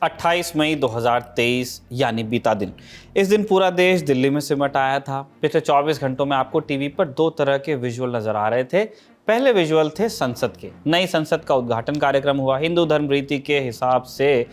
28 मई 2023 यानी बीता दिन। इस दिन पूरा देश दिल्ली में सिमट आया था। पिछले 24 घंटों में आपको टीवी पर दो तरह के विजुअल नजर आ रहे थे। पहले विजुअल थे संसद के। नई संसद का उद्घाटन कार्यक्रम हुआ। हिंदू धर्म रीति के हिसाब से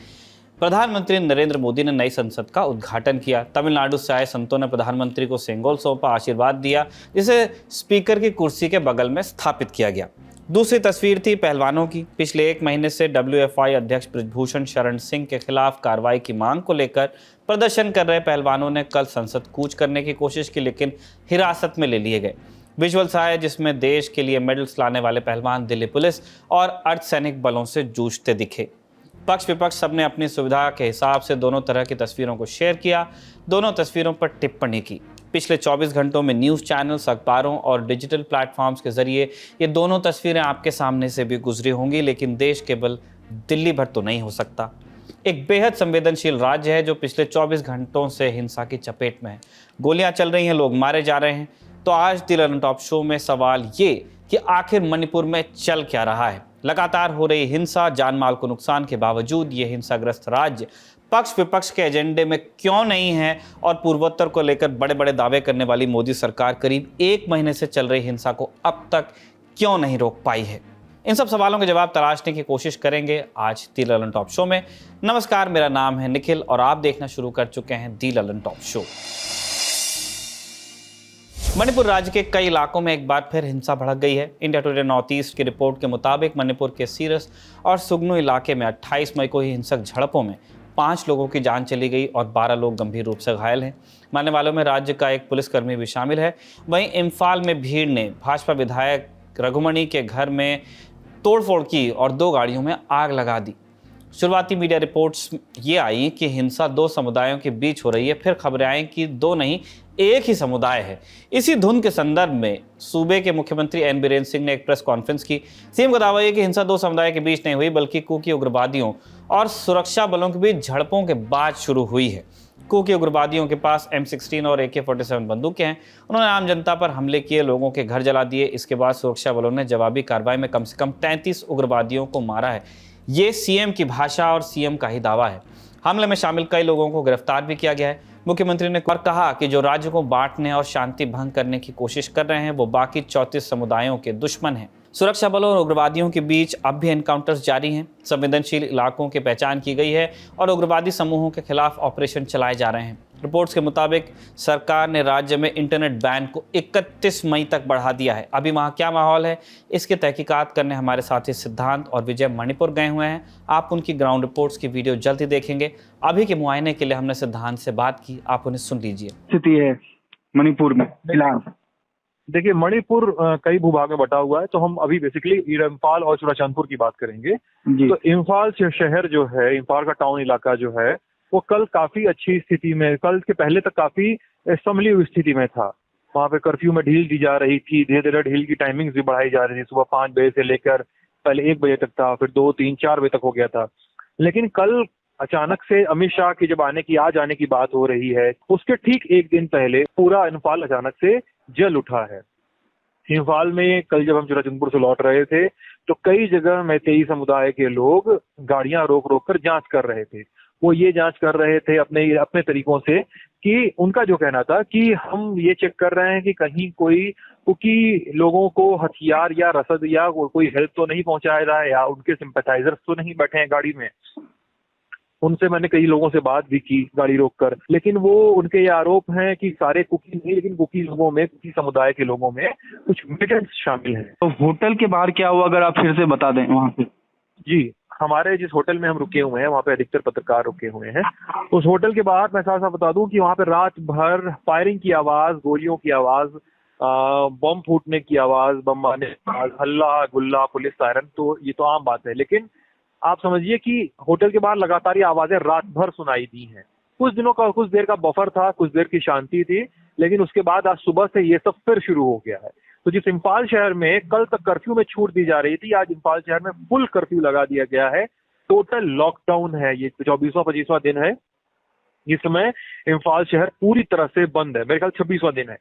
प्रधानमंत्री नरेंद्र मोदी ने नई संसद का उद्घाटन किया। तमिलनाडु से आए संतों ने प्रधानमंत्री को सेंगोल सौंपा, आशीर्वाद दिया, जिसे स्पीकर की कुर्सी के बगल में स्थापित किया गया। दूसरी तस्वीर थी पहलवानों की। पिछले एक महीने से WFI अध्यक्ष बृजभूषण शरण सिंह के खिलाफ कार्रवाई की मांग को लेकर प्रदर्शन कर रहे पहलवानों ने कल संसद कूच करने की कोशिश की, लेकिन हिरासत में ले लिए गए। विजुअल्स आए जिसमें देश के लिए मेडल्स लाने वाले पहलवान दिल्ली पुलिस और अर्धसैनिक बलों से जूझते दिखे। पक्ष विपक्ष सबने अपनी सुविधा के हिसाब से दोनों तरह की तस्वीरों को शेयर किया, दोनों तस्वीरों पर टिप्पणी की। पिछले 24 घंटों में न्यूज़ चैनल्स, अखबारों और डिजिटल प्लेटफॉर्म्स के जरिए ये दोनों तस्वीरें आपके सामने से भी गुजरी होंगी, लेकिन देश केवल दिल्ली भर तो नहीं हो सकता। एक बेहद संवेदनशील राज्य है जो पिछले 24 घंटों से हिंसा की चपेट में है। गोलियां चल रही हैं, लोग मारे जा रहे हैं। तो आज दी ललन टॉप शो में सवाल ये कि आखिर मणिपुर में चल क्या रहा है। लगातार हो रही हिंसा, जान माल को नुकसान के बावजूद ये हिंसाग्रस्त राज्य पक्ष विपक्ष के एजेंडे में क्यों नहीं है, और पूर्वोत्तर को लेकर बड़े बड़े दावे करने वाली मोदी सरकार करीब एक महीने से चल रही हिंसा को अब तक क्यों नहीं रोक पाई है। इन सब सवालों के जवाब तलाशने की कोशिश करेंगे आज दी ललन टॉप शो में। नमस्कार, मेरा नाम है निखिल और आप देखना शुरू कर चुके हैं दी ललन टॉप शो। मणिपुर राज्य के कई इलाकों में एक बार फिर हिंसा भड़क गई है। इंडिया टुडे नॉर्थ ईस्ट की रिपोर्ट के मुताबिक मणिपुर के सीरस और सुगनु इलाके में 28 मई को ही हिंसक झड़पों में 5 लोगों की जान चली गई और 12 लोग गंभीर रूप से घायल हैं। मरने वालों में राज्य का एक पुलिसकर्मी भी शामिल है। वहीं इम्फाल में भीड़ ने भाजपा विधायक रघुमणि के घर में तोड़फोड़ की और 2 गाड़ियों में आग लगा दी। शुरुआती मीडिया रिपोर्ट्स ये आई कि हिंसा 2 समुदायों के बीच हो रही है, फिर खबरें आई कि 2 नहीं, एक ही समुदाय है। इसी धुन के संदर्भ में सूबे के मुख्यमंत्री एन बीरेंद्र सिंह ने एक प्रेस कॉन्फ्रेंस की। सीएम का दावा है कि हिंसा 2 समुदाय के बीच नहीं हुई, बल्कि कुकी उग्रवादियों और सुरक्षा बलों के बीच झड़पों के बाद शुरू हुई है। कुकी उग्रवादियों के पास M16 और AK-47 बंदूकें हैं। उन्होंने आम जनता पर हमले किए, लोगों के घर जला दिए। इसके बाद सुरक्षा बलों ने जवाबी कार्रवाई में कम से कम 33 उग्रवादियों को मारा है। ये सीएम की भाषा और सीएम का ही दावा है। हमले में शामिल कई लोगों को गिरफ्तार भी किया गया है। मुख्यमंत्री ने कहा कि जो राज्य को बांटने और शांति भंग करने की कोशिश कर रहे हैं वो बाकी 34 समुदायों के दुश्मन हैं। सुरक्षा बलों और उग्रवादियों के बीच अब भी एनकाउंटर्स जारी हैं। संवेदनशील इलाकों की पहचान की गई है और उग्रवादी समूहों के खिलाफ ऑपरेशन चलाए जा रहे हैं। रिपोर्ट्स के मुताबिक सरकार ने राज्य में इंटरनेट बैन को 31 मई तक बढ़ा दिया है। अभी वहाँ क्या माहौल है, इसके तहकीकात करने हमारे साथी सिद्धांत और विजय मणिपुर गए हुए हैं। आप उनकी ग्राउंड रिपोर्ट्स की वीडियो जल्द ही देखेंगे। अभी के मुआयने के लिए हमने सिद्धांत से बात की, आप उन्हें सुन लीजिए। स्थिति है मणिपुर में फिलहाल? देखिए, मणिपुर कई भूभाग में बटा हुआ है, तो हम अभी बेसिकली इम्फाल और चुराचांदपुर की बात करेंगे। तो इम्फाल शहर जो है, इम्फाल का टाउन इलाका जो है, वो कल काफी अच्छी स्थिति में, कल के पहले तक काफी संभली हुई स्थिति में था। वहाँ पे कर्फ्यू में ढील दी जा रही थी, धीरे धीरे ढील की टाइमिंग्स भी बढ़ाई जा रही थी। सुबह 5 बजे से लेकर पहले 1 बजे तक था, फिर 2, 3, 4 बजे तक हो गया था। लेकिन कल अचानक से अमित शाह की जब आज आने की बात हो रही है, उसके ठीक एक दिन पहले पूरा इम्फाल अचानक से जल उठा है। इम्फाल में कल जब हम चुराचंदपुर से लौट रहे थे तो कई जगह मैतेई समुदाय के लोग गाड़ियां रोक रोक कर जांच कर रहे थे। वो ये जांच कर रहे थे अपने तरीकों से कि उनका जो कहना था कि हम ये चेक कर रहे हैं कि कहीं कोई कुकी लोगों को हथियार या रसद या कोई हेल्प तो नहीं पहुंचा रहा है, या उनके सिंपैथाइजर्स तो नहीं बैठे हैं गाड़ी में। उनसे मैंने कई लोगों से बात भी की गाड़ी रोककर, लेकिन वो उनके ये आरोप हैं कि सारे कुकी नहीं, लेकिन कुकी लोगों में, कुकी समुदाय के लोगों में कुछ मिलिटेंट्स शामिल हैं। तो होटल के बाहर क्या हुआ, अगर आप फिर से बता दें वहाँ पे? जी, हमारे जिस होटल में हम रुके हुए हैं वहाँ पे अधिकतर पत्रकार रुके हुए हैं। उस होटल के बाहर मैं साफ साफ बता दूं कि वहाँ पे रात भर फायरिंग की आवाज, गोलियों की आवाज, बम फूटने की आवाज, बम मारने की आवाज, हल्ला गुल्ला, पुलिस सायरन, तो ये तो आम बात है। लेकिन आप समझिए कि होटल के बाहर लगातार ये आवाजें रात भर सुनाई दी हैं। कुछ देर का बफर था, कुछ देर की शांति थी, लेकिन उसके बाद आज सुबह से ये सब फिर शुरू हो गया है। तो जिस इम्फाल शहर में कल तक कर्फ्यू में छूट दी जा रही थी, आज इम्फाल शहर में फुल कर्फ्यू लगा दिया गया है। टोटल लॉकडाउन है, ये 24वां-25वां दिन है इस समय। इम्फाल शहर पूरी तरह से बंद है, मेरे ख्याल 26वां दिन है।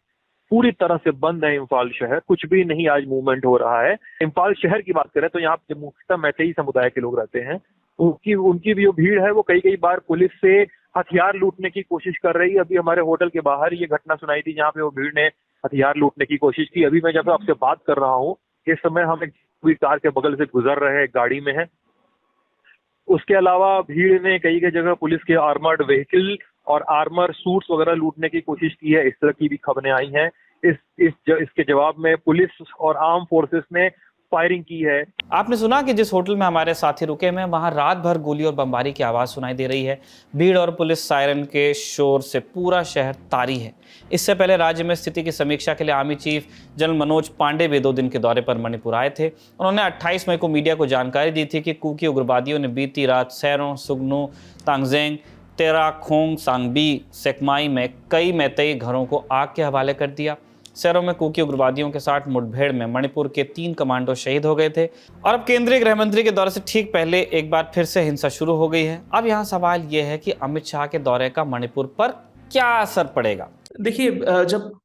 पूरी तरह से बंद है इम्फाल शहर, कुछ भी नहीं आज मूवमेंट हो रहा है। इम्फाल शहर की बात करें तो यहाँ मुख्यतः मैतेई समुदाय के लोग रहते हैं, उनकी उनकी भी जो भीड़ है वो कई कई बार पुलिस से हथियार लूटने की कोशिश कर रही है। अभी हमारे होटल के बाहर ये घटना सुनाई थी जहाँ पे वो भीड़ ने हथियार लूटने की कोशिश की। अभी मैं जब आपसे बात कर रहा हूँ इस समय हम एक कार के बगल से गुजर रहे हैं, एक गाड़ी में है। उसके अलावा भीड़ ने कई कई जगह पुलिस के आर्मर्ड व्हीकल और आर्मर सूट्स वगैरह लूटने की कोशिश की है। इस तरह की भी खबरें आई हैं। इसके जवाब में पुलिस और आर्म फोर्सेस ने फायरिंग की है। आपने सुना कि जिस होटल में हमारे साथी रुके हैं वहां रात भर गोली और बमबारी की आवाज सुनाई दे रही है। भीड़ और पुलिस सायरन के शोर से पूरा शहर तारी है। इससे पहले राज्य में स्थिति की समीक्षा के लिए army chief general Manoj Pandey भी 2 दिन के दौरे पर मणिपुर आए थे। उन्होंने 28 मई को मीडिया को जानकारी दी थी कि कुकी उग्रवादियों ने बीती रात सैरों, सुगनू, तांगजेंग, तेरा खोंग, सांगबी, सेकमाई में कई मैतेई घरों को आग के हवाले कर दिया। शहरों में कुकी उग्रवादियों के साथ मुठभेड़ में मणिपुर के 3 कमांडो शहीद हो गए थे। और अब केंद्रीय गृह मंत्री के दौरे से ठीक पहले एक बार फिर से हिंसा शुरू हो गई है। अब यहाँ सवाल यह है कि अमित शाह के दौरे का मणिपुर पर क्या असर पड़ेगा। देखिए, जब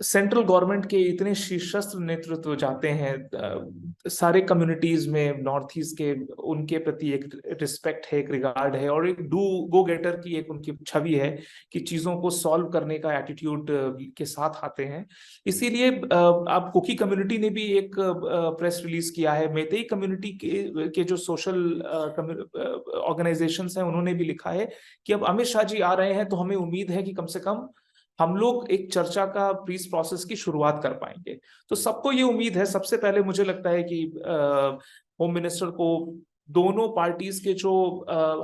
सेंट्रल गवर्नमेंट के इतने शीर्षस्थ नेतृत्व जाते हैं, सारे कम्युनिटीज में नॉर्थ ईस्ट के उनके प्रति एक रिस्पेक्ट है, एक रिगार्ड है और एक डू गो गेटर की एक उनकी छवि है कि चीजों को सॉल्व करने का एटीट्यूड के साथ आते हैं। इसीलिए अब कुकी कम्युनिटी ने भी एक प्रेस रिलीज किया है। मेतेई कम्युनिटी के जो सोशल ऑर्गेनाइजेशंस हैं उन्होंने भी लिखा है कि अब अमित शाह जी आ रहे हैं तो हमें उम्मीद है कि कम से कम हम लोग एक चर्चा का पीस प्रोसेस की शुरुआत कर पाएंगे। तो सबको ये उम्मीद है। सबसे पहले मुझे लगता है कि होम मिनिस्टर को दोनों पार्टीज के जो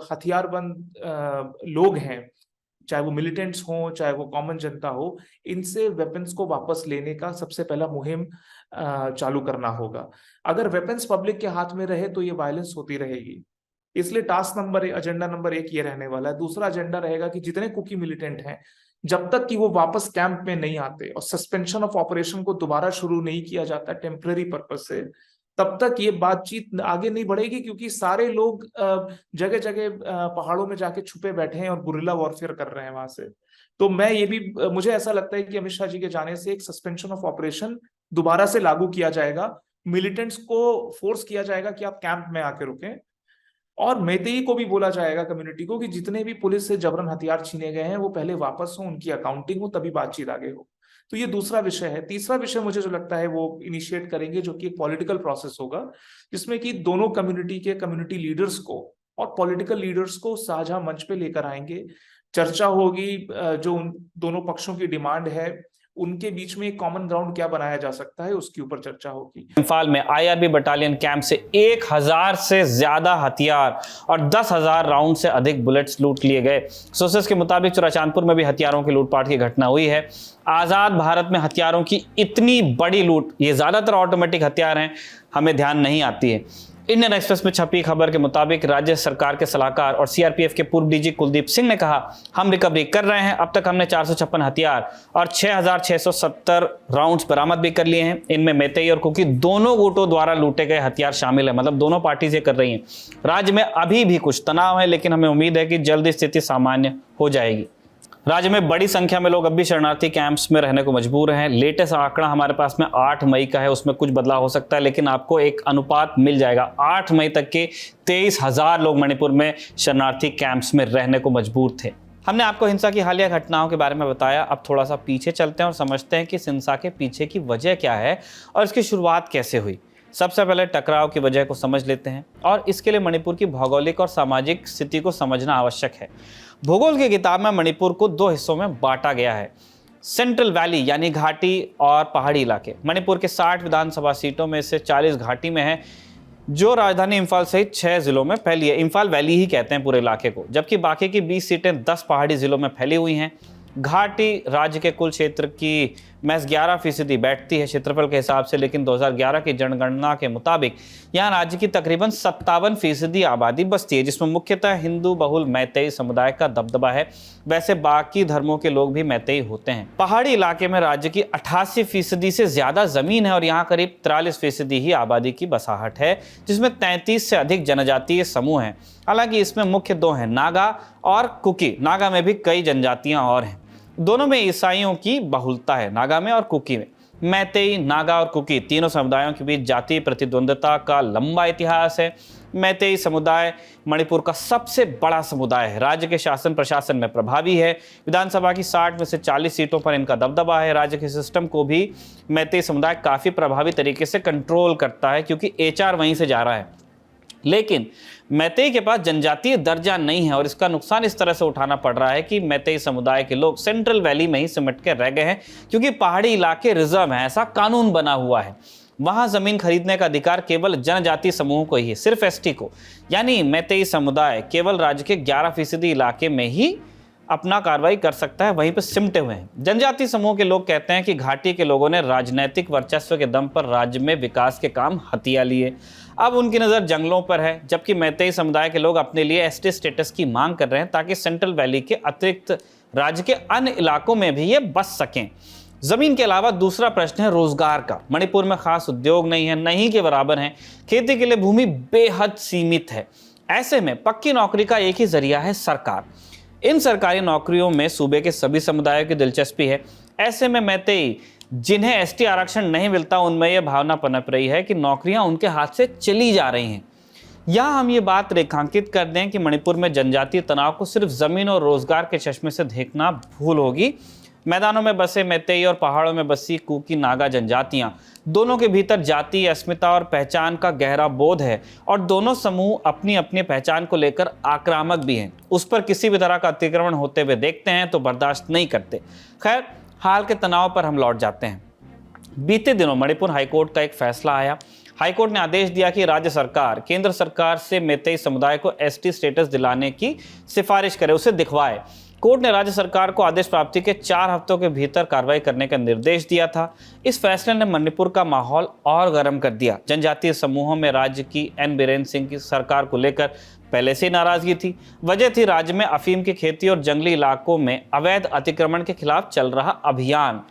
हथियारबंद लोग हैं, चाहे वो मिलिटेंट्स हों चाहे वो कॉमन जनता हो, इनसे वेपन्स को वापस लेने का सबसे पहला मुहिम चालू करना होगा। अगर वेपन्स पब्लिक के हाथ में रहे तो ये वायलेंस होती रहेगी। इसलिए एजेंडा नंबर 1 ये रहने वाला है। दूसरा एजेंडा रहेगा कि जितने कुकी मिलिटेंट हैं, जब तक कि वो वापस कैंप में नहीं आते और सस्पेंशन ऑफ ऑपरेशन को दोबारा शुरू नहीं किया जाता टेम्पररी पर्पस से, तब तक ये बातचीत आगे नहीं बढ़ेगी। क्योंकि सारे लोग जगह जगह पहाड़ों में जाके छुपे बैठे हैं और गुरिल्ला वॉरफेयर कर रहे हैं वहां से। तो मुझे ऐसा लगता है कि अमित शाह जी के जाने से एक सस्पेंशन ऑफ ऑपरेशन दोबारा से लागू किया जाएगा। मिलिटेंट्स को फोर्स किया जाएगा कि आप कैंप में आके रुकें और मेतेई को भी बोला जाएगा कम्युनिटी को कि जितने भी पुलिस से जबरन हथियार छीने गए हैं वो पहले वापस हो, उनकी अकाउंटिंग हो, तभी बातचीत आगे हो। तो ये दूसरा विषय है। तीसरा विषय मुझे जो लगता है वो इनिशिएट करेंगे, जो कि एक पॉलिटिकल प्रोसेस होगा जिसमें कि दोनों कम्युनिटी के कम्युनिटी लीडर्स को और पॉलिटिकल लीडर्स को साझा मंच पे लेकर आएंगे। चर्चा होगी, जो उन दोनों पक्षों की डिमांड है उनके बीच में एक कॉमन ग्राउंड क्या बनाया जा सकता है, उसके ऊपर चर्चा होगी। इंफाल में आईआरबी बटालियन कैंप से 1000 से ज्यादा हथियार और 10,000 राउंड से अधिक बुलेट्स लूट लिए गए। सोर्सेस के मुताबिक चुराचांदपुर में भी हथियारों की लूटपाट की घटना हुई है। आजाद भारत में हथियारों की इतनी बड़ी लूट, ये ज्यादातर ऑटोमेटिक हथियार हैं, हमें ध्यान नहीं आती है। इंडियन एक्सप्रेस में छपी खबर के मुताबिक राज्य सरकार के सलाहकार और सीआरपीएफ के पूर्व डीजी कुलदीप सिंह ने कहा, हम रिकवरी कर रहे हैं। अब तक हमने 456 हथियार और 6,670 राउंड्स बरामद भी कर लिए हैं। इनमें मेतेई और कुकी दोनों गुटों द्वारा लूटे गए हथियार शामिल है, मतलब दोनों पार्टी से कर रही हैं। राज्य में अभी भी कुछ तनाव है, लेकिन हमें उम्मीद है कि जल्द स्थिति सामान्य हो जाएगी। राज्य में बड़ी संख्या में लोग अब भी शरणार्थी कैंप्स में रहने को मजबूर हैं। लेटेस्ट आंकड़ा हमारे पास में 8 मई का है, उसमें कुछ बदलाव हो सकता है, लेकिन आपको एक अनुपात मिल जाएगा। 8 मई तक के 23,000 लोग मणिपुर में शरणार्थी कैंप्स में रहने को मजबूर थे। हमने आपको हिंसा की हालिया घटनाओं के बारे में बताया। अब थोड़ा सा पीछे चलते हैं और समझते हैं कि इस हिंसा के पीछे की वजह क्या है और इसकी शुरुआत कैसे हुई। सबसे पहले टकराव की वजह को समझ लेते हैं और इसके लिए मणिपुर की भौगोलिक और सामाजिक स्थिति को समझना आवश्यक है। भूगोल की किताब में मणिपुर को 2 हिस्सों में बांटा गया है, सेंट्रल वैली यानी घाटी और पहाड़ी इलाके। मणिपुर के 60 विधानसभा सीटों में से 40 घाटी में है, जो राजधानी इंफाल सहित 6 जिलों में फैली है। इंफाल वैली ही कहते हैं पूरे इलाके को, जबकि बाकी की 20 सीटें 10 पहाड़ी जिलों में फैली हुई हैं। घाटी राज्य के कुल क्षेत्र की महज 11% बैठती है क्षेत्रफल के हिसाब से, लेकिन 2011 की जनगणना के मुताबिक यहाँ राज्य की तकरीबन 57% आबादी बसती है, जिसमें मुख्यतः हिंदू बहुल मैतेई समुदाय का दबदबा है। वैसे बाकी धर्मों के लोग भी मैतेई होते हैं। पहाड़ी इलाके में राज्य की 88% से ज्यादा जमीन है और यहाँ करीब 43% ही आबादी की बसाहट है, जिसमें 33 से अधिक जनजातीय समूह हैं। हालांकि इसमें मुख्य 2 हैं, नागा और कुकी। नागा में भी कई जनजातियां और हैं। दोनों में ईसाइयों की बहुलता है, नागा में और कुकी में। मैतेई, नागा और कुकी तीनों समुदायों के बीच जातीय प्रतिद्वंद्विता का लंबा इतिहास है। मैतेई समुदाय मणिपुर का सबसे बड़ा समुदाय है, राज्य के शासन प्रशासन में प्रभावी है, विधानसभा की 60 में से 40 सीटों पर इनका दबदबा है। राज्य के सिस्टम को भी मैतेई समुदाय काफ़ी प्रभावी तरीके से कंट्रोल करता है क्योंकि HR वहीं से जा रहा है। लेकिन मैतेई के पास जनजातीय दर्जा नहीं है और इसका नुकसान इस तरह से उठाना पड़ रहा है कि मैतेई समुदाय के लोग सेंट्रल वैली में ही सिमट के रह गए हैं क्योंकि पहाड़ी इलाके रिजर्व हैं, ऐसा कानून बना हुआ है। वहां जमीन खरीदने का अधिकार केवल जनजातीय समूहों को ही है, सिर्फ ST को। यानी मैतेई समुदाय केवल राज्य के 11% इलाके में ही अपना कार्रवाई कर सकता है, वहीं पर सिमटे हुए हैं। जनजातीय समूह के लोग कहते हैं कि घाटी के लोगों ने राजनीतिक वर्चस्व के दम पर राज्य में विकास के काम हथिया लिए, अब उनकी नज़र जंगलों पर है, जबकि मैतेई समुदाय के लोग अपने लिए ST स्टेटस की मांग कर रहे हैं ताकि सेंट्रल वैली के अतिरिक्त राज्य के अन्य इलाकों में भी ये बस सकें। जमीन के अलावा दूसरा प्रश्न है रोजगार का। मणिपुर में खास उद्योग नहीं है, नहीं के बराबर हैं। खेती के लिए भूमि बेहद सीमित है। ऐसे में पक्की नौकरी का एक ही जरिया है सरकार। इन सरकारी नौकरियों में सूबे के सभी समुदायों की दिलचस्पी है। ऐसे में मैतेई जिन्हें ST आरक्षण नहीं मिलता, उनमें यह भावना पनप रही है कि नौकरियां उनके हाथ से चली जा रही हैं। यहाँ हम ये बात रेखांकित कर दें कि मणिपुर में जनजातीय तनाव को सिर्फ जमीन और रोजगार के चश्मे से देखना भूल होगी। मैदानों में बसे मैतेई और पहाड़ों में बसी कुकी नागा जनजातियां, दोनों के भीतर जातीय अस्मिता और पहचान का गहरा बोध है और दोनों समूह अपनी अपनी पहचान को लेकर आक्रामक भी हैं। उस पर किसी भी तरह का अतिक्रमण होते हुए देखते हैं तो बर्दाश्त नहीं करते। खैर, हाल के तनाव पर हम लौट जाते हैं। बीते दिनों मणिपुर हाईकोर्ट का एक फैसला आया। हाईकोर्ट ने आदेश दिया कि राज्य सरकार केंद्र सरकार से मैतेई समुदाय को ST स्टेटस दिलाने की सिफारिश करे, उसे दिखवाए। कोर्ट ने राज्य सरकार को आदेश प्राप्ति के 4 हफ्तों के भीतर कार्रवाई करने का निर्देश दिया था। इस फैसले ने मणिपुर का माहौल और गर्म कर दिया। जनजातीय समूहों में राज्य की N बीरेन सिंह की सरकार को लेकर पहले से ही नाराजगी थी। वजह थी राज्य में अफीम की खेती और जंगली इलाकों में अवैध अतिक्रमण के खिलाफ चल रहा अभियान।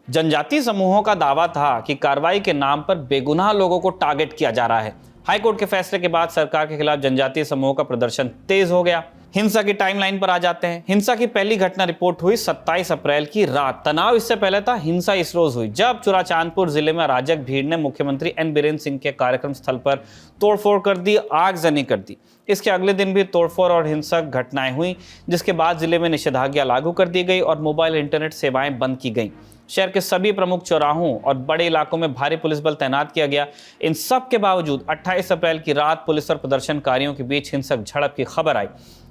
जनजातीय समूहों का दावा था कि कार्रवाई के नाम पर बेगुनाह लोगों को टारगेट किया जा रहा है। हाईकोर्ट के फैसले के बाद सरकार के खिलाफ जनजातीय समूहों का प्रदर्शन तेज हो गया। हिंसा की टाइमलाइन पर आ जाते हैं। हिंसा की पहली घटना रिपोर्ट हुई 27 अप्रैल की रात। तनाव इससे पहले था, हिंसा इस रोज हुई जब चुराचांदपुर जिले में अराजक भीड़ ने मुख्यमंत्री N बीरेन सिंह के कार्यक्रम स्थल पर तोड़फोड़ कर दी, आगजनी कर दी। इसके अगले दिन भी तोड़फोड़ और हिंसक घटनाएं हुई, जिसके बाद जिले में निषेधाज्ञा लागू कर दी गई और मोबाइल इंटरनेट सेवाएं बंद की गई। शहर के सभी प्रमुख चौराहों और बड़े इलाकों में भारी पुलिस बल तैनात किया गया। इन सब के बावजूद 28 अप्रैल की रात पुलिस और प्रदर्शनकारियों के बीच हिंसक झड़प की खबर आई।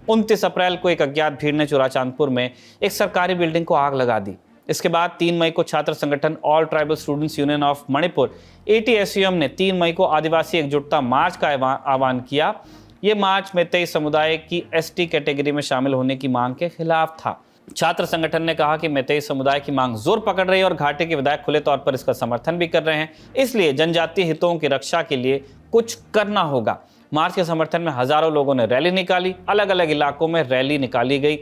29 अप्रैल को एक अज्ञात भीड़ ने चुराचांदपुर में एक सरकारी बिल्डिंग को आग लगा दी। इसके बाद 3 मई को छात्र संगठन all tribal students union of Manipur ATSUM ने 3 मई को आदिवासी एकजुटता मार्च का आह्वान किया। ये मार्च मैतेई समुदाय की ST कैटेगरी में शामिल होने की मांग के खिलाफ था। छात्र संगठन ने कहा कि मैतेई समुदाय की मांग जोर पकड़ रही है और घाटी के विधायक खुले तौर पर इसका समर्थन भी कर रहे हैं, इसलिए जनजातीय हितों की रक्षा के लिए कुछ करना होगा। मार्च के समर्थन में हजारों लोगों ने रैली निकाली। अलग अलग इलाकों में रैली निकाली गई।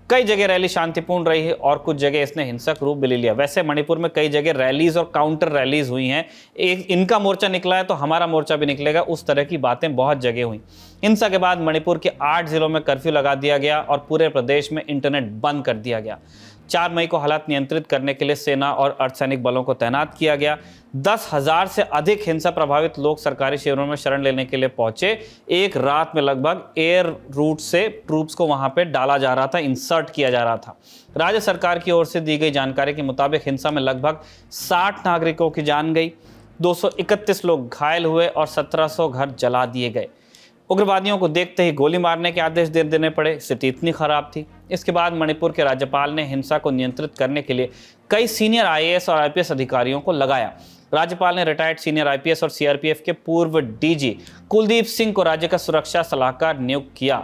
कई जगह रैली शांतिपूर्ण रही है और कुछ जगह इसने हिंसक रूप भी ले लिया। वैसे मणिपुर में कई जगह रैलीज और काउंटर रैलीज हुई हैं। एक इनका मोर्चा निकला है तो हमारा मोर्चा भी निकलेगा, उस तरह की बातें बहुत जगह हुई। हिंसा के बाद मणिपुर के 8 जिलों में कर्फ्यू लगा दिया गया और पूरे प्रदेश में इंटरनेट बंद कर दिया गया। 4 मई को हालात नियंत्रित करने के लिए सेना और अर्धसैनिक बलों को तैनात किया गया। 10,000 से अधिक हिंसा प्रभावित लोग सरकारी शिविरों में शरण लेने के लिए पहुंचे। एक रात में लगभग एयर रूट से ट्रूप्स को वहां पे डाला जा रहा था, इंसर्ट किया जा रहा था। राज्य सरकार की ओर से दी गई जानकारी के मुताबिक हिंसा में लगभग 60 नागरिकों की जान गई, 231 लोग घायल हुए और 1700 घर जला दिए गए। उग्रवादियों को देखते ही गोली मारने के आदेश दे देने पड़े। स्थिति इतनी खराब थी। इसके बाद मणिपुर के राज्यपाल ने हिंसा को नियंत्रित करने के लिए कई सीनियर IAS और IPS अधिकारियों को लगाया। राज्यपाल ने रिटायर्ड सीनियर IPS और CRPF के पूर्व DG कुलदीप सिंह को राज्य का सुरक्षा सलाहकार नियुक्त किया।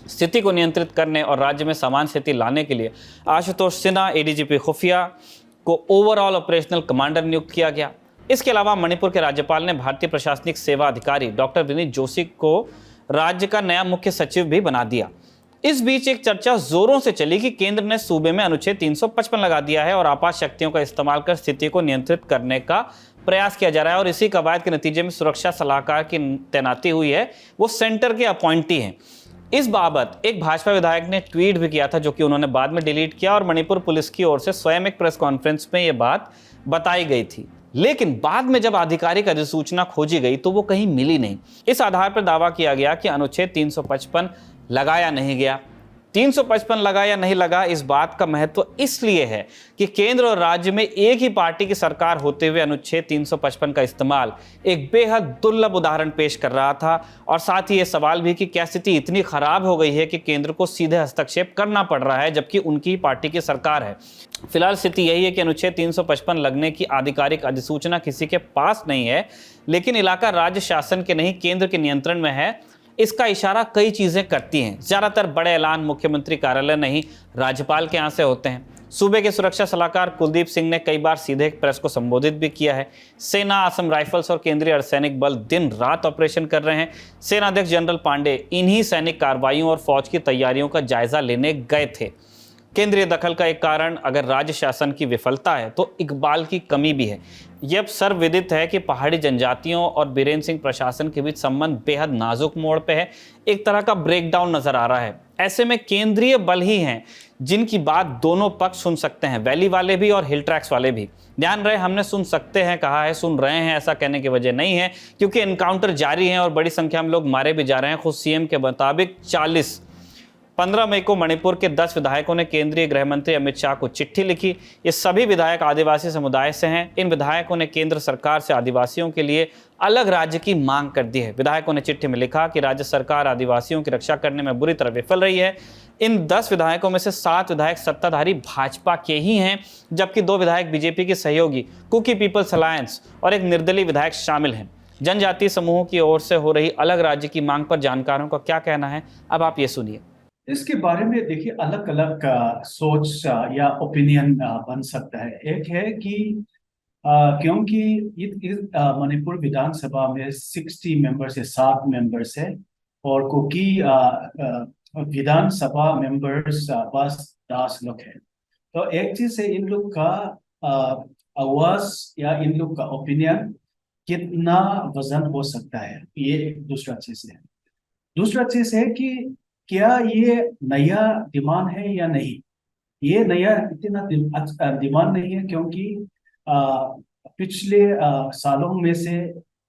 स्थिति को नियंत्रित करने और राज्य में समान स्थिति लाने के लिए आशुतोष सिन्हा ADGP खुफिया को ओवरऑल ऑपरेशनल कमांडर नियुक्त किया गया। इसके अलावा मणिपुर के राज्यपाल ने भारतीय प्रशासनिक सेवा अधिकारी डॉक्टर विनीत जोशी को राज्य का नया मुख्य सचिव भी बना दिया। इस बीच एक चर्चा जोरों से चली कि केंद्र ने सूबे में अनुच्छेद 355 लगा दिया है और आपात शक्तियों का इस्तेमाल कर स्थिति को नियंत्रित करने का प्रयास किया जा रहा है और इसी कवायद के नतीजे में सुरक्षा सलाहकार की तैनाती हुई है, वो सेंटर के अपॉइंटी हैं। इस बाबत एक भाजपा विधायक ने ट्वीट भी किया था, जो कि उन्होंने बाद में डिलीट किया और मणिपुर पुलिस की ओर से स्वयं एक प्रेस कॉन्फ्रेंस में ये बात बताई गई थी, लेकिन बाद में जब आधिकारिक अधिसूचना खोजी गई तो वो कहीं मिली नहीं। इस आधार पर दावा किया गया कि अनुच्छेद 355 लगाया नहीं गया। 355 लगा या नहीं लगा, इस बात का महत्व इसलिए है कि केंद्र और राज्य में एक ही पार्टी की सरकार होते हुए अनुच्छेद 355 का इस्तेमाल एक बेहद दुर्लभ उदाहरण पेश कर रहा था। और साथ ही ये सवाल भी कि क्या स्थिति इतनी खराब हो गई है कि केंद्र को सीधे हस्तक्षेप करना पड़ रहा है जबकि उनकी ही पार्टी की सरकार है। फिलहाल स्थिति यही है कि अनुच्छेद 355 लगने की आधिकारिक अधिसूचना किसी के पास नहीं है, लेकिन इलाका राज्य शासन के नहीं केंद्र के नियंत्रण में है। इसका इशारा कई चीजें करती हैं। ज्यादातर बड़े ऐलान मुख्यमंत्री कार्यालय नहीं राज्यपाल के यहाँ से होते हैं। सूबे के सुरक्षा सलाहकार कुलदीप सिंह ने कई बार सीधे प्रेस को संबोधित भी किया है। सेना, असम राइफल्स और केंद्रीय अर्धसैनिक बल दिन रात ऑपरेशन कर रहे हैं। सेनाध्यक्ष जनरल पांडे इन्हीं सैनिक कार्रवाइयों और फौज की तैयारियों का जायजा लेने गए थे। केंद्रीय दखल का एक कारण अगर राज्य शासन की विफलता है तो इकबाल की कमी भी है। यह अब सर्वविदित है कि पहाड़ी जनजातियों और बीरेन सिंह प्रशासन के बीच संबंध बेहद नाजुक मोड़ पे है। एक तरह का ब्रेकडाउन नजर आ रहा है। ऐसे में केंद्रीय बल ही हैं जिनकी बात दोनों पक्ष सुन सकते हैं, वैली वाले भी और हिल ट्रैक्स वाले भी। ध्यान रहे, हमने सुन सकते हैं कहा है, सुन रहे हैं ऐसा कहने की वजह नहीं है, क्योंकि एनकाउंटर जारी है और बड़ी संख्या में लोग मारे भी जा रहे हैं। खुद सीएम के मुताबिक 15 मई को मणिपुर के 10 विधायकों ने केंद्रीय गृह मंत्री अमित शाह को चिट्ठी लिखी। ये सभी विधायक आदिवासी समुदाय से हैं। इन विधायकों ने केंद्र सरकार से आदिवासियों के लिए अलग राज्य की मांग कर दी है। विधायकों ने चिट्ठी में लिखा कि राज्य सरकार आदिवासियों की रक्षा करने में बुरी तरह विफल रही है। इन 10 विधायकों में से 7 विधायक सत्ताधारी भाजपा के ही हैं, जबकि 2 विधायक बीजेपी के सहयोगी कुकी पीपल्स अलायंस और एक निर्दलीय विधायक शामिल हैं। जनजातीय समूहों की ओर से हो रही अलग राज्य की मांग पर जानकारों का क्या कहना है, अब आप ये सुनिए। इसके बारे में देखिए अलग अलग सोच या ओपिनियन बन सकता है। एक है कि क्योंकि मणिपुर विधानसभा में 60 मेंबर्स है, 7 मेंबर्स है और कुकी विधानसभा मेंबर्स बस 10 लोग हैं। तो एक चीज है इन लोग का आवाज या इन लोग का ओपिनियन कितना वजन हो सकता है, ये एक दूसरा चीज है। दूसरा चीज है कि क्या ये नया डिमांड है या नहीं। ये नया इतना डिमांड नहीं है क्योंकि पिछले सालों में से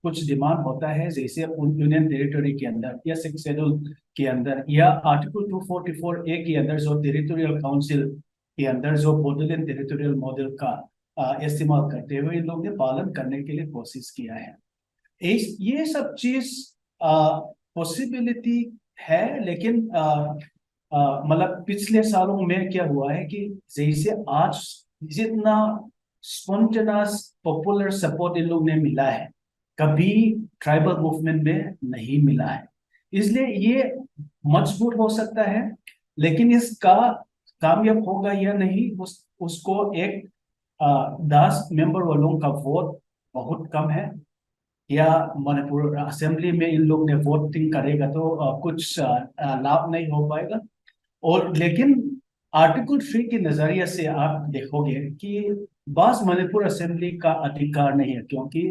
कुछ डिमांड होता है, जैसे यूनियन टेरिटरी के अंदर या 6 शेड्यूल के अंदर या आर्टिकल 244A के अंदर जो टेरिटोरियल काउंसिल के अंदर जो बोडोलैंड टेरिटोरियल मॉडल का इस्तेमाल करते हुए इन लोगों ने पालन करने के लिए कोशिश किया है। ये सब चीज पॉसिबिलिटी है, लेकिन मतलब पिछले सालों में क्या हुआ है कि जैसे आज जितना स्पॉन्टेनियस पॉपुलर सपोर्ट इन लोग ने मिला है कभी ट्राइबल मूवमेंट में नहीं मिला है। इसलिए ये मजबूत हो सकता है, लेकिन इसका कामयाब होगा या नहीं उसको एक 10 मेंबर वालों का वोट बहुत कम है या मणिपुर असेंबली में इन लोग ने वोटिंग करेगा तो कुछ लाभ नहीं हो पाएगा। और लेकिन आर्टिकल 3 के नजरिए से आप देखोगे कि बस मणिपुर असेंबली का अधिकार नहीं है, क्योंकि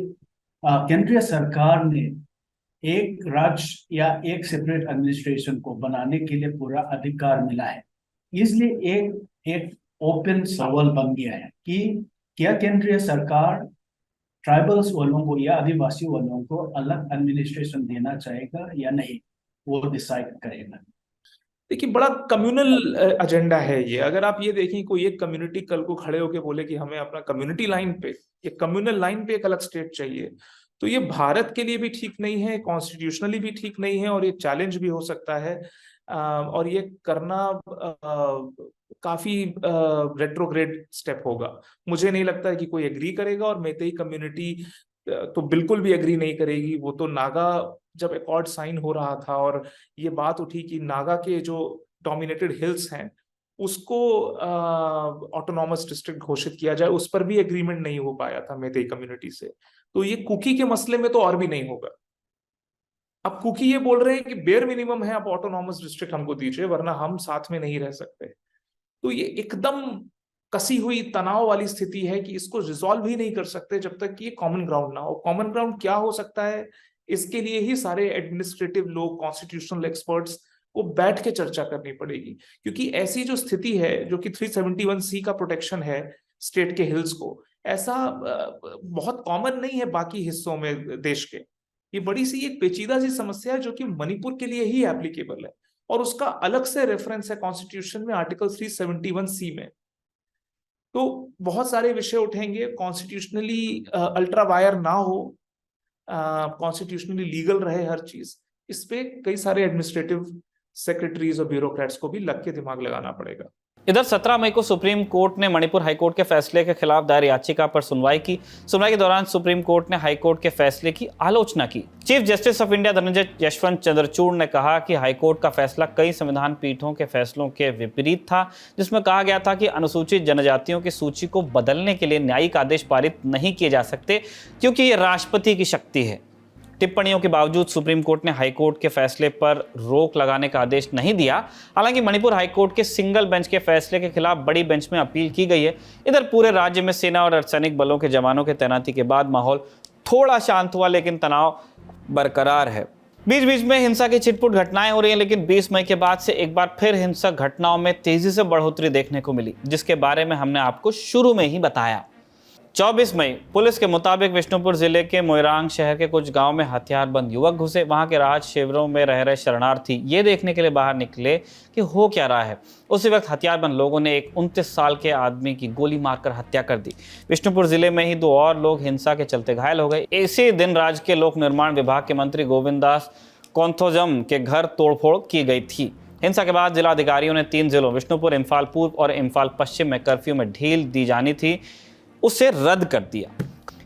केंद्रीय सरकार ने एक राज्य या एक सेपरेट एडमिनिस्ट्रेशन को बनाने के लिए पूरा अधिकार मिला है। इसलिए एक ओपन सवाल बन गया है कि क्या केंद्रीय सरकार ट्राइबल्स वालों को या आदिवासी वालों को अलग एडमिनिस्ट्रेशन देना चाहेगा या नहीं, वो डिसाइड करेगा। देखिए बड़ा कम्युनल एजेंडा है ये। अगर आप ये देखें कोई एक कम्युनिटी कल को खड़े होकर बोले कि हमें अपना कम्युनिटी लाइन पे या कम्युनल लाइन पे एक अलग स्टेट चाहिए, तो ये भारत के लिए भी ठीक नहीं है, कॉन्स्टिट्यूशनली भी ठीक नहीं है और ये चैलेंज भी हो सकता है। और ये करना काफी रेट्रोग्रेड स्टेप होगा। मुझे नहीं लगता है कि कोई एग्री करेगा और मैतेई कम्युनिटी तो बिल्कुल भी एग्री नहीं करेगी। वो तो नागा जब अकॉर्ड साइन हो रहा था और ये बात उठी कि नागा के जो डोमिनेटेड हिल्स हैं उसको ऑटोनॉमस डिस्ट्रिक्ट घोषित किया जाए, उस पर भी एग्रीमेंट नहीं हो पाया था मैतेई कम्युनिटी से। तो ये कुकी के मसले में तो और भी नहीं होगा। अब कुकी ये बोल रहे हैं कि बेयर मिनिमम है, आप ऑटोनॉमस डिस्ट्रिक्ट हमको दीजिए वरना हम साथ में नहीं रह सकते। तो ये एकदम कसी हुई तनाव वाली स्थिति है कि इसको रिजॉल्व ही नहीं कर सकते जब तक कि ये कॉमन ग्राउंड ना हो। कॉमन ग्राउंड क्या हो सकता है, इसके लिए ही सारे एडमिनिस्ट्रेटिव लोग, कॉन्स्टिट्यूशनल एक्सपर्ट्स को बैठ के चर्चा करनी पड़ेगी। क्योंकि ऐसी जो स्थिति है जो कि 371C का प्रोटेक्शन है स्टेट के हिल्स को, ऐसा बहुत कॉमन नहीं है बाकी हिस्सों में देश के। ये बड़ी सी एक पेचीदा सी समस्या है जो कि मणिपुर के लिए ही एप्लीकेबल है, और उसका अलग से रेफरेंस है कॉन्स्टिट्यूशन में आर्टिकल 371C में। तो बहुत सारे विषय उठेंगे, कॉन्स्टिट्यूशनली अल्ट्रा वायर ना हो, कॉन्स्टिट्यूशनली लीगल रहे हर चीज। इस पे कई सारे एडमिनिस्ट्रेटिव सेक्रेटरीज और ब्यूरोक्रेट्स को भी लग के दिमाग लगाना पड़ेगा। इधर 17 मई को सुप्रीम कोर्ट ने मणिपुर हाईकोर्ट के फैसले के खिलाफ दायर याचिका पर सुनवाई की। सुनवाई के दौरान सुप्रीम कोर्ट ने हाईकोर्ट के फैसले की आलोचना की। Chief justice of India Dhananjay Yashwant Chandrachud ने कहा कि हाईकोर्ट का फैसला कई संविधान पीठों के फैसलों के विपरीत था, जिसमें कहा गया था कि अनुसूचित जनजातियों की सूची को बदलने के लिए न्यायिक आदेश पारित नहीं किए जा सकते, क्योंकि ये राष्ट्रपति की शक्ति है। टिप्पणियों के बावजूद सुप्रीम कोर्ट ने हाईकोर्ट के फैसले पर रोक लगाने का आदेश नहीं दिया। हालांकि मणिपुर हाईकोर्ट के सिंगल बेंच के फैसले के खिलाफ बड़ी बेंच में अपील की गई है। इधर पूरे राज्य में सेना और अर्धसैनिक बलों के जवानों के तैनाती के बाद माहौल थोड़ा शांत हुआ, लेकिन तनाव बरकरार है। बीच बीच में हिंसा की छिटपुट घटनाएं हो रही हैं, लेकिन 20 मई के बाद से एक बार फिर हिंसक घटनाओं में तेजी से बढ़ोतरी देखने को मिली, जिसके बारे में हमने आपको शुरू में ही बताया। 24 मई पुलिस के मुताबिक विष्णुपुर जिले के मोइरांग शहर के कुछ गांव में हथियारबंद युवक घुसे। वहां के राज शिविरों में रह रहे शरणार्थी ये देखने के लिए बाहर निकले कि हो क्या रहा है। उसी वक्त हथियारबंद लोगों ने एक 29 साल के आदमी की गोली मारकर हत्या कर दी। विष्णुपुर जिले में ही 2 और लोग हिंसा के चलते घायल हो गए। इसी दिन राज्य के लोक निर्माण विभाग के मंत्री गोविंद दास कोंथोजम के घर तोड़फोड़ की गई थी। हिंसा के बाद जिलाधिकारियों ने 3 जिलों विष्णुपुर, इम्फाल पूर्व और इम्फाल पश्चिम में कर्फ्यू में ढील दी जानी थी, उसे रद्द कर दिया।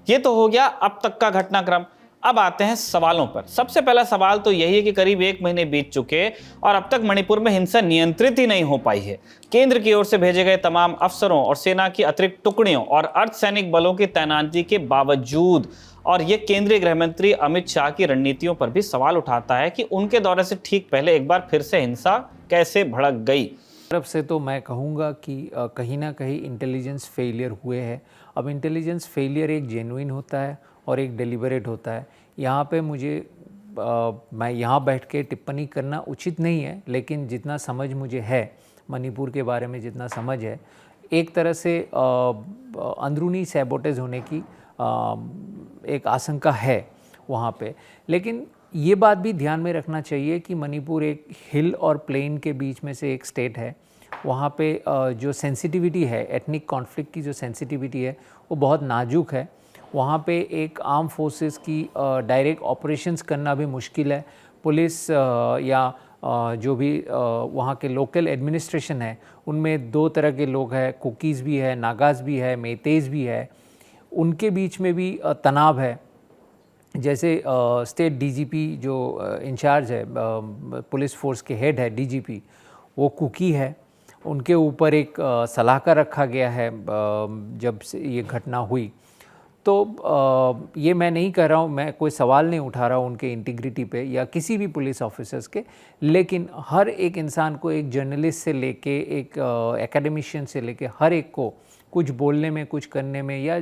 ये तो हो गया अब तक का घटनाक्रम। अब आते हैं सवालों पर। सबसे पहला सवाल तो यही है कि करीब 1 महीने बीत चुके और अब तक मणिपुर में हिंसा नियंत्रित ही नहीं हो पाई है। केंद्र की ओर से भेजे गए तमाम अफसरों और सेना की अतिरिक्त टुकड़ियों और अर्धसैनिक बलों की तैनाती के बावजूद, और ये केंद्रीय गृह मंत्री अमित शाह की रणनीतियों पर भी सवाल उठाता है कि उनके दौरे से ठीक पहले एक बार फिर से हिंसा कैसे भड़क गई। तरफ से तो मैं कहूँगा कि कहीं ना कहीं इंटेलिजेंस फेलियर हुए हैं। अब इंटेलिजेंस फेलियर एक जेन्युइन होता है और एक डेलिबरेट होता है। यहाँ पे मैं यहाँ बैठ के टिप्पणी करना उचित नहीं है, लेकिन जितना समझ मुझे है मणिपुर के बारे में, जितना समझ है, एक तरह से अंदरूनी सैबोटेज होने की एक आशंका है वहाँ पे। लेकिन ये बात भी ध्यान में रखना चाहिए कि मणिपुर एक हिल और प्लेन के बीच में से एक स्टेट है। वहाँ पे जो सेंसिटिविटी है, एथनिक कॉन्फ्लिक्ट की जो सेंसिटिविटी है, वो बहुत नाजुक है। वहाँ पे एक आर्म फोर्सेस की डायरेक्ट ऑपरेशंस करना भी मुश्किल है। पुलिस या जो भी वहाँ के लोकल एडमिनिस्ट्रेशन है, उनमें 2 तरह के लोग हैं, कुकीज़ भी है, नागाज़ भी है, मेतेज़ भी है। उनके बीच में भी तनाव है। जैसे स्टेट डीजीपी जो इंचार्ज है, पुलिस फोर्स के हेड है डीजीपी, वो कुकी है। उनके ऊपर एक सलाहकार रखा गया है जब से ये घटना हुई। तो ये मैं नहीं कह रहा हूँ, मैं कोई सवाल नहीं उठा रहा हूँ उनके इंटीग्रिटी पे या किसी भी पुलिस ऑफिसर्स के, लेकिन हर एक इंसान को, एक जर्नलिस्ट से लेके एक एकेडमिशियन से लेके हर एक को कुछ बोलने में, कुछ करने में, या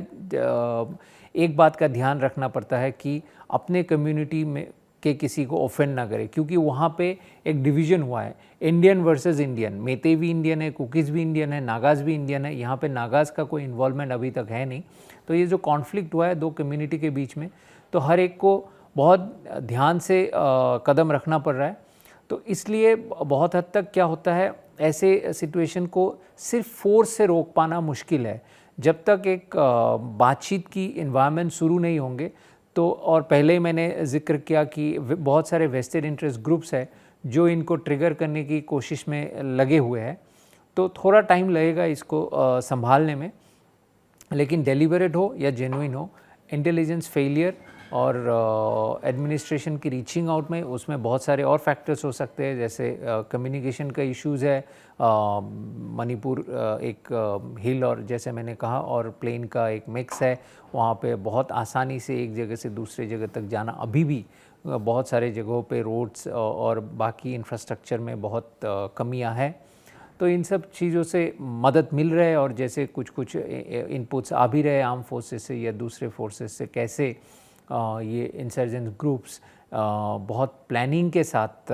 एक बात का ध्यान रखना पड़ता है कि अपने कम्युनिटी में के किसी को ऑफेंड ना करे, क्योंकि वहाँ पे एक डिवीज़न हुआ है, इंडियन वर्सेस इंडियन। मेते भी इंडियन है, कुकीज़ भी इंडियन है, नागाज़ भी इंडियन है। यहाँ पे नागाज़ का कोई इन्वॉल्वमेंट अभी तक है नहीं। तो ये जो कॉन्फ्लिक्ट हुआ है 2 कम्युनिटी के बीच में, तो हर एक को बहुत ध्यान से कदम रखना पड़ रहा है। तो इसलिए बहुत हद तक क्या होता है, ऐसे सिचुएशन को सिर्फ फोर्स से रोक पाना मुश्किल है। जब तक एक बातचीत की इन्वायरमेंट शुरू नहीं होंगे तो, और पहले ही मैंने जिक्र किया कि बहुत सारे वेस्टेड इंटरेस्ट ग्रुप्स हैं जो इनको ट्रिगर करने की कोशिश में लगे हुए हैं, तो थोड़ा टाइम लगेगा इसको संभालने में। लेकिन डेलिबरेट हो या जेन्युइन हो, इंटेलिजेंस फेलियर और एडमिनिस्ट्रेशन की रीचिंग आउट में, उसमें बहुत सारे और फैक्टर्स हो सकते हैं, जैसे कम्युनिकेशन का इश्यूज़ है। मणिपुर एक हिल और, जैसे मैंने कहा, और प्लेन का एक मिक्स है। वहाँ पे बहुत आसानी से एक जगह से दूसरे जगह तक जाना, अभी भी बहुत सारे जगहों पे रोड्स और बाकी इंफ्रास्ट्रक्चर में बहुत कमियां हैं। तो इन सब चीज़ों से मदद मिल रहा है, और जैसे कुछ इनपुट्स आ भी रहे आर्म फोर्सेस से या दूसरे फोर्सेस से, कैसे ये इंसर्जेंट ग्रुप्स बहुत प्लानिंग के साथ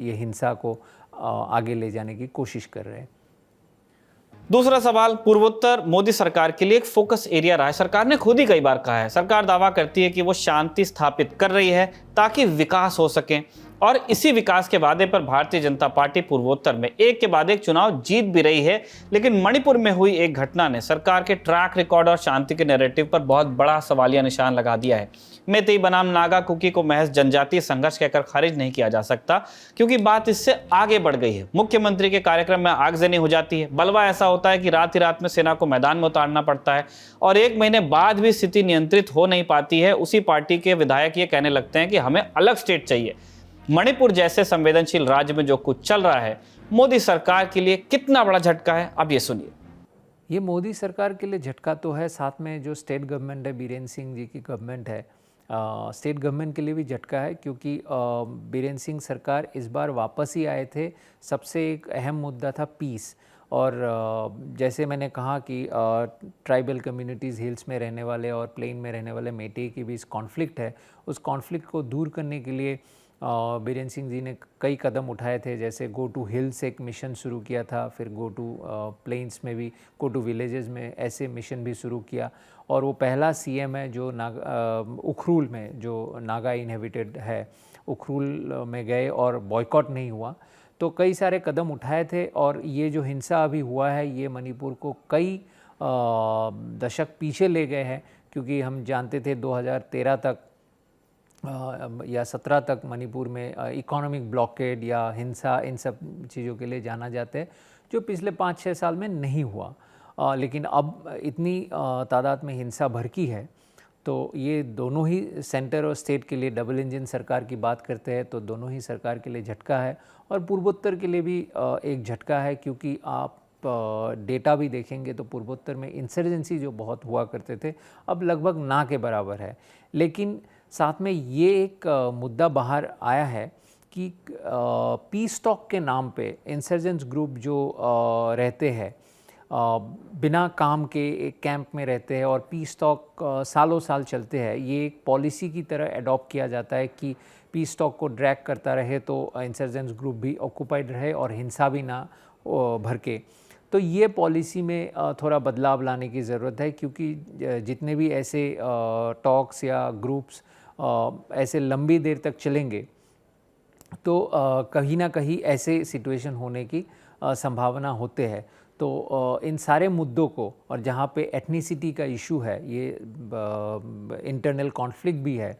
ये हिंसा को आगे ले जाने की कोशिश कर रहे हैं। दूसरा सवाल, पूर्वोत्तर मोदी सरकार के लिए एक फोकस एरिया रहा है। सरकार ने खुद ही कई बार कहा है, सरकार दावा करती है कि वो शांति स्थापित कर रही है ताकि विकास हो सके, और इसी विकास के वादे पर भारतीय जनता पार्टी पूर्वोत्तर में एक के बाद एक चुनाव जीत भी रही है। लेकिन मणिपुर में हुई एक घटना ने सरकार के ट्रैक रिकॉर्ड और शांति के नैरेटिव पर बहुत बड़ा सवालिया निशान लगा दिया है। मैतेई बनाम नागा कुकी को महज जनजातीय संघर्ष कहकर खारिज नहीं किया जा सकता, क्योंकि बात इससे आगे बढ़ गई है। मुख्यमंत्री के कार्यक्रम में आगजनी हो जाती है, बलवा ऐसा होता है कि रात ही रात में सेना को मैदान में उतारना पड़ता है, और 1 महीने बाद भी स्थिति नियंत्रित हो नहीं पाती है। उसी पार्टी के विधायक ये कहने लगते हैं कि हमें अलग स्टेट चाहिए। मणिपुर जैसे संवेदनशील राज्य में जो कुछ चल रहा है, मोदी सरकार के लिए कितना बड़ा झटका है, अब ये सुनिए। ये मोदी सरकार के लिए झटका तो है, साथ में जो स्टेट गवर्नमेंट है, बीरेन सिंह जी की गवर्नमेंट है, स्टेट गवर्नमेंट के लिए भी झटका है, क्योंकि बीरेन सिंह सरकार इस बार वापस ही आए थे। सबसे एक अहम मुद्दा था पीस, और जैसे मैंने कहा कि ट्राइबल कम्युनिटीज़, हिल्स में रहने वाले और प्लेन में रहने वाले मेटे के बीच कॉन्फ्लिक्ट है, उस कॉन्फ्लिक्ट को दूर करने के लिए बीरेन सिंह जी ने कई कदम उठाए थे। जैसे गो टू हिल्स एक मिशन शुरू किया था, फिर गो टू प्लेन्स में भी, गो टू विलेजेस में ऐसे मिशन भी शुरू किया, और वो पहला सीएम है जो उखरूल में, जो नागा इनहेबिटेड है, उखरूल में गए और बॉयकॉट नहीं हुआ। तो कई सारे कदम उठाए थे, और ये जो हिंसा अभी हुआ है ये मणिपुर को कई दशक पीछे ले गए हैं, क्योंकि हम जानते थे 2013 तक या 17 तक मणिपुर में इकोनॉमिक ब्लॉकेड या हिंसा, इन सब चीज़ों के लिए जाना जाता है, जो पिछले 5-6 साल में नहीं हुआ। लेकिन अब इतनी तादाद में हिंसा भड़की है, तो ये दोनों ही सेंटर और स्टेट के लिए, डबल इंजन सरकार की बात करते हैं तो दोनों ही सरकार के लिए झटका है, और पूर्वोत्तर के लिए भी एक झटका है, क्योंकि आप डेटा भी देखेंगे तो पूर्वोत्तर में इंसर्जेंसी जो बहुत हुआ करते थे अब लगभग ना के बराबर है। लेकिन साथ में ये एक मुद्दा बाहर आया है कि पीस टॉक के नाम पे इंसर्जेंट्स ग्रुप जो रहते हैं, बिना काम के एक कैंप में रहते हैं, और पीस टॉक सालों साल चलते हैं। ये एक पॉलिसी की तरह अडॉप्ट किया जाता है कि पीस टॉक को ड्रैग करता रहे तो इंसर्जेंट्स ग्रुप भी ऑक्यूपाइड रहे और हिंसा भी ना भड़के। तो ये पॉलिसी में थोड़ा बदलाव लाने की ज़रूरत है, क्योंकि जितने भी ऐसे टॉक्स या ग्रुप्स ऐसे लंबी देर तक चलेंगे तो कहीं ना कहीं ऐसे सिचुएशन होने की संभावना होते हैं। तो इन सारे मुद्दों को, और जहाँ पे एथनिसिटी का इशू है, ये इंटरनल कॉन्फ्लिक्ट भी है,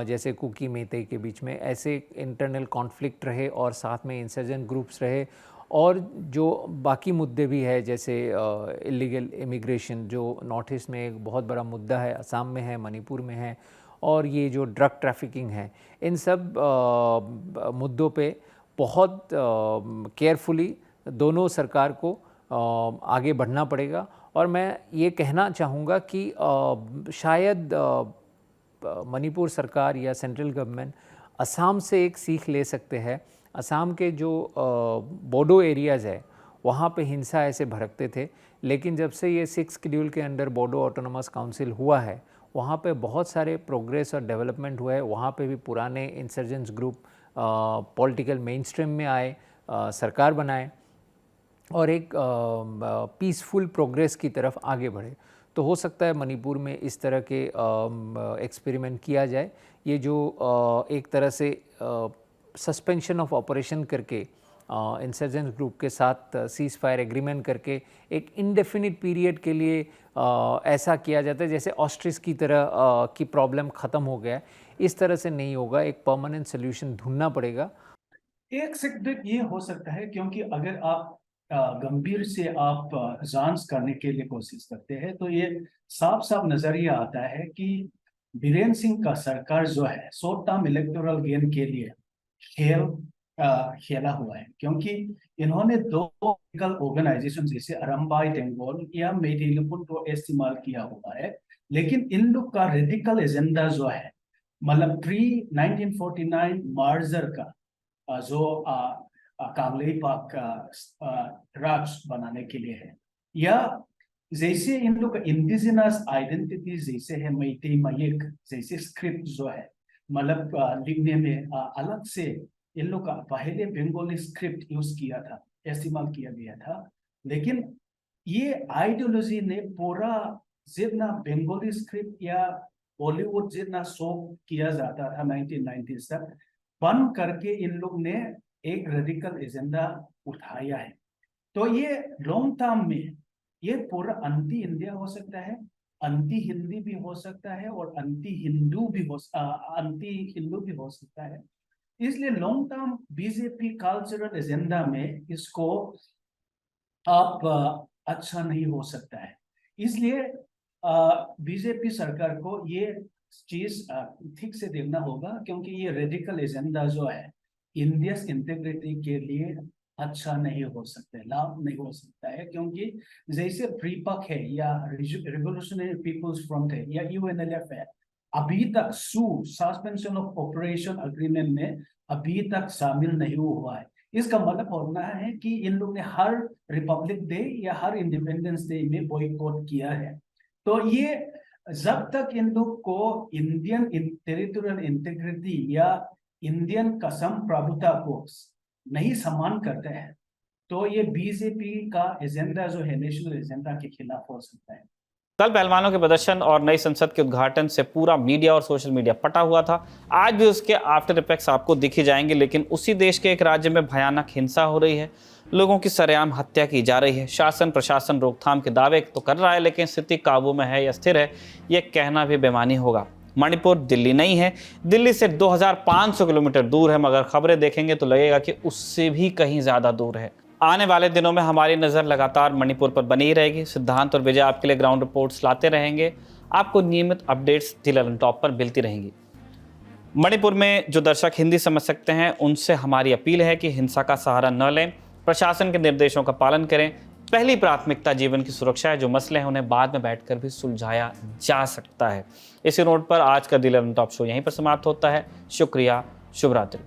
जैसे कुकी मेते के बीच में ऐसे इंटरनल कॉन्फ्लिक्ट रहे और साथ में इंसर्जेंट ग्रुप्स रहे, और जो बाकी मुद्दे भी है जैसे इलीगल इमिग्रेशन जो नॉर्थ ईस्ट में एक बहुत बड़ा मुद्दा है, असम में है, मणिपुर में है, और ये जो ड्रग ट्रैफिकिंग है, इन सब मुद्दों पे बहुत केयरफुली दोनों सरकार को आगे बढ़ना पड़ेगा। और मैं ये कहना चाहूँगा कि शायद मणिपुर सरकार या सेंट्रल गवर्नमेंट असम से एक सीख ले सकते हैं। असम के जो बोडो एरियाज़ है वहाँ पे हिंसा ऐसे भड़कते थे, लेकिन जब से ये 6 शेड्यूल के अंडर बोडो ऑटोनोमस काउंसिल हुआ है वहाँ पे बहुत सारे प्रोग्रेस और डेवलपमेंट हुआ है। वहाँ पे भी पुराने insurgents group political main stream में आए, सरकार बनाए और एक पीसफुल प्रोग्रेस की तरफ आगे बढ़े। तो हो सकता है मणिपुर में इस तरह के एक्सपेरिमेंट किया जाए। ये जो एक तरह से सस्पेंशन ऑफ ऑपरेशन करके इंसर्जेंट ग्रुप के साथ सीज फायर एग्रीमेंट करके एक इंडेफिनिट पीरियड के लिए ऐसा किया जाता है जैसे ऑस्ट्रिच की तरह की प्रॉब्लम ख़त्म हो गया। इस तरह से नहीं होगा, एक परमानेंट सोल्यूशन ढूंढना पड़ेगा। एक सेक्टर ये हो सकता है क्योंकि अगर आप गंभीर से आप जांच करने के लिए कोशिश करते हैं तो ये साफ साफ नजरिया आता है कि बीरेन सिंह का सरकार जो है शॉर्ट टर्म इलेक्टोरल गेन के लिए खेला हुआ है, क्योंकि इन्होंने दो पॉलिटिकल ऑर्गेनाइजेशन जैसे अरम्बाई टेंगोल या मेडिलपुन को इस्तेमाल किया हुआ है, लेकिन इन लोग का रेडिकल एजेंडा जो है मतलब प्री 1949 मार्जर का जो कांगलेई पाक राज्य बनाने के लिए है, या जैसे इन लोग का इंडिजिनस आइडेंटिटी जैसे है मैतेई मयिक जैसे स्क्रिप्ट जो है मतलब लिखने में अलग से इन लोग का पहले बंगाली स्क्रिप्ट यूज किया था, इस्तेमाल किया गया था, लेकिन ये आइडियोलॉजी ने पूरा जितना बंगाली स्क्रिप्ट या बॉलीवुड जितना शो किया जाता था 1990s तक बंद करके इन लोग ने एक रेडिकल एजेंडा उठाया है। तो ये लॉन्ग टर्म में ये पूरा अंटी इंडिया हो सकता है, अंटी हिंदी भी हो सकता है और अंटी हिंदू भी हो सकता है। इसलिए long term BJP cultural agenda में इसको आप अच्छा नहीं हो सकता है। इसलिए बीजेपी सरकार को ये चीज ठीक से देखना होगा, क्योंकि ये रेडिकल एजेंडा जो है इंडियस इंटीग्रिटी के लिए अच्छा नहीं हो सकता है, लाभ नहीं हो सकता है। क्योंकि जैसे प्रीपक है या रिवोल्यूशनरी पीपल्स फ्रंट है या यूएनएलएफ है, अभी तक सस्पेंशन ऑफ ऑपरेशन अग्रीमेंट में अभी तक शामिल नहीं हुआ है। इसका मतलब होना है कि इन लोग ने हर रिपब्लिक डे या हर इंडिपेंडेंस डे में बॉयकॉट किया है। तो ये जब तक इन लोग को इंडियन टेरिटोरियल इंटीग्रिटी या इंडियन कसम प्रभुता को नहीं सम्मान करते हैं, तो ये बीजेपी का एजेंडा जो है नेशनल एजेंडा के खिलाफ हो सकता है। कल पहलवानों के प्रदर्शन और नई संसद के उद्घाटन से पूरा मीडिया और सोशल मीडिया पटा हुआ था। आज भी उसके आफ्टर इफेक्ट्स आपको दिख ही जाएंगे, लेकिन उसी देश के एक राज्य में भयानक हिंसा हो रही है, लोगों की सरेआम हत्या की जा रही है। शासन प्रशासन रोकथाम के दावे तो कर रहा है, लेकिन स्थिति काबू में है या स्थिर है, ये कहना भी बेमानी होगा। मणिपुर दिल्ली नहीं है, दिल्ली से 2500 किलोमीटर दूर है, मगर खबरें देखेंगे तो लगेगा कि उससे भी कहीं ज़्यादा दूर है। आने वाले दिनों में हमारी नज़र लगातार मणिपुर पर बनी ही रहेगी। सिद्धांत और विजय आपके लिए ग्राउंड रिपोर्ट्स लाते रहेंगे, आपको नियमित अपडेट्स दिल ऑन टॉप पर मिलती रहेंगी। मणिपुर में जो दर्शक हिंदी समझ सकते हैं, उनसे हमारी अपील है कि हिंसा का सहारा न लें, प्रशासन के निर्देशों का पालन करें। पहली प्राथमिकता जीवन की सुरक्षा है, जो मसले हैं उन्हें बाद में बैठकर भी सुलझाया जा सकता है। इसी नोट पर आज का दिल ऑन टॉप शो यहीं पर समाप्त होता है। शुक्रिया, शुभ रात्रि।